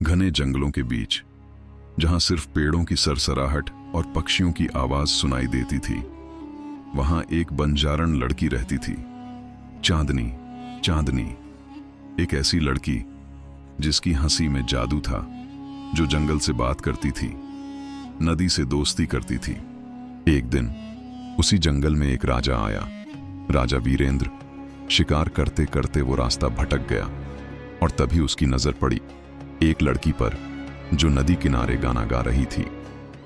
घने जंगलों के बीच, जहां सिर्फ पेड़ों की सरसराहट और पक्षियों की आवाज सुनाई देती थी, वहां एक बंजारण लड़की रहती थी। चांदनी। चांदनी, एक ऐसी लड़की जिसकी हंसी में जादू था, जो जंगल से बात करती थी, नदी से दोस्ती करती थी। एक दिन उसी जंगल में एक राजा आया, राजा वीरेंद्र। शिकार करते करते वो रास्ता भटक गया और तभी उसकी नजर पड़ी एक लड़की पर, जो नदी किनारे गाना गा रही थी।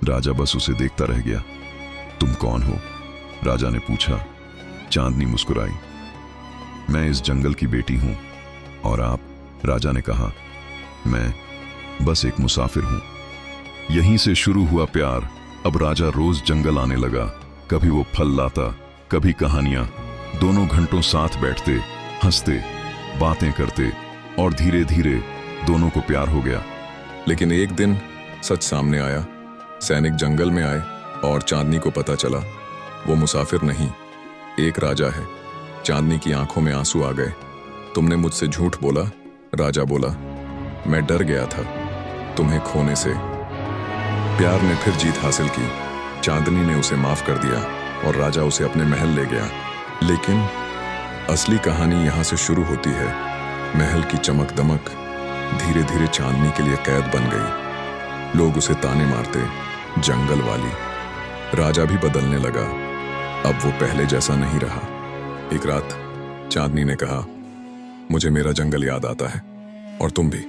राजा बस उसे देखता रह गया। तुम कौन हो? राजा ने पूछा। चांदनी मुस्कुराई। मैं इस जंगल की बेटी हूं। और आप? राजा ने कहा। मैं बस एक मुसाफिर हूं। यहीं से शुरू हुआ प्यार। अब राजा रोज जंगल आने लगा। कभी वो फल लाता, कभी कहानियां। दोनों घंटों साथ बैठते, हंसते, बातें करते और धीरे धीरे दोनों को प्यार हो गया। लेकिन एक दिन सच सामने आया। सैनिक जंगल में आए और चांदनी को पता चला वो मुसाफिर नहीं, एक राजा है। चांदनी की आंखों में आंसू आ गए। तुमने मुझसे झूठ बोला, राजा बोला। मैं डर गया था तुम्हें खोने से। प्यार ने फिर जीत हासिल की। चांदनी ने उसे माफ कर दिया और राजा उसे अपने महल ले गया। लेकिन असली कहानी यहां से शुरू होती है। महल की चमक दमक धीरे धीरे चांदनी के लिए कैद बन गई। लोग उसे ताने मारते, जंगल वाली। राजा भी बदलने लगा। अब वो पहले जैसा नहीं रहा। एक रात चांदनी ने कहा, मुझे मेरा जंगल याद आता है, और तुम भी।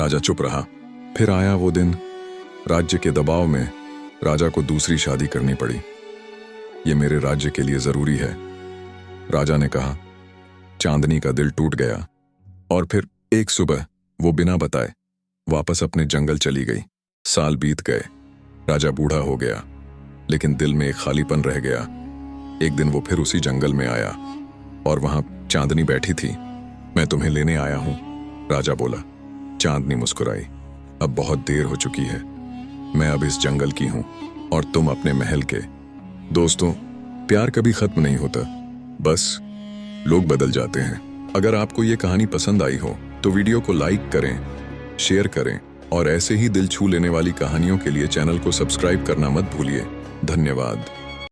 राजा चुप रहा। फिर आया वो दिन। राज्य के दबाव में राजा को दूसरी शादी करनी पड़ी। ये मेरे राज्य के लिए जरूरी है, राजा ने कहा। चांदनी का दिल टूट गया। और फिर एक सुबह वो बिना बताए वापस अपने जंगल चली गई। साल बीत गए। राजा बूढ़ा हो गया, लेकिन दिल में एक खालीपन रह गया। एक दिन वो फिर उसी जंगल में आया और वहां चांदनी बैठी थी। मैं तुम्हें लेने आया हूं, राजा बोला। चांदनी मुस्कुराई। अब बहुत देर हो चुकी है। मैं अब इस जंगल की हूं और तुम अपने महल के। दोस्तों, प्यार कभी खत्म नहीं होता, बस लोग बदल जाते हैं। अगर आपको ये कहानी पसंद आई हो तो वीडियो को लाइक करें, शेयर करें और ऐसे ही दिल छू लेने वाली कहानियों के लिए चैनल को सब्सक्राइब करना मत भूलिए। धन्यवाद।